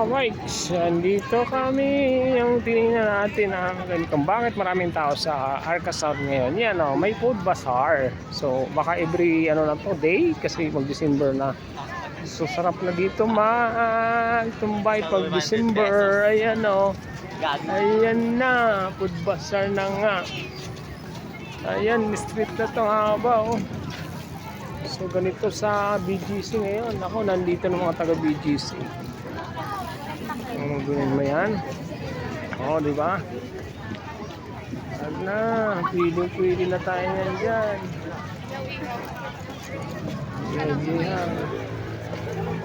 Mike, andito kami yung tinignan natin kung bakit maraming tao sa Arca South ngayon. Yan may food bazaar. So baka every na to day kasi mag-December na. So sarap na dito magtumbay pag December. Ayan ayan na, food bazaar na nga. Ayan, street na to haba So ganito sa BGC ngayon. Ako nandito ng mga taga BGC. Gunin mo yan. Di ba? Wag na. Pwede na tayo yan dyan. Yan.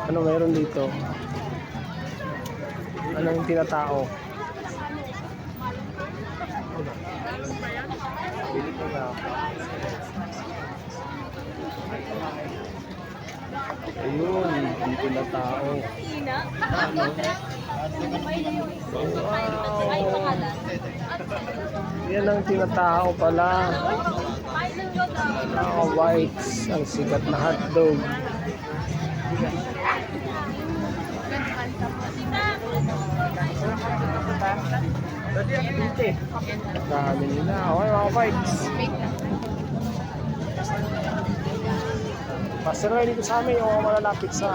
Ano meron dito? Ano yung tinatao? Dito na. Ayun, yung tinatao. Wow. Yan ang tinatao pala. Whites, ang sikat na hotdog. Dami nila. Okay mga whites. Pasira dito sa amin yung malalapit sa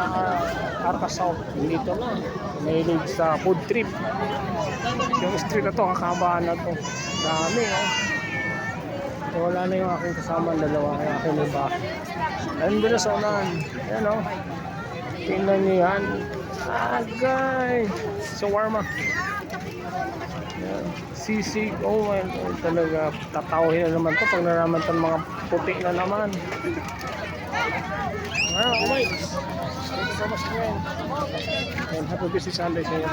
Arca South. Dito na. Mahilig sa food trip. Yung street na to, kakabaan na to. Dami wala na yung aking kasama, dalawa kaya akin iba. Nandun na sa unahan. Ayan tingnan nyo yan. Agay. Shawarma. Sisig. Talaga tatawin na naman to pag naraman to mga puti na naman. Thank you so much, friend. And happy busy Sunday sa inyo.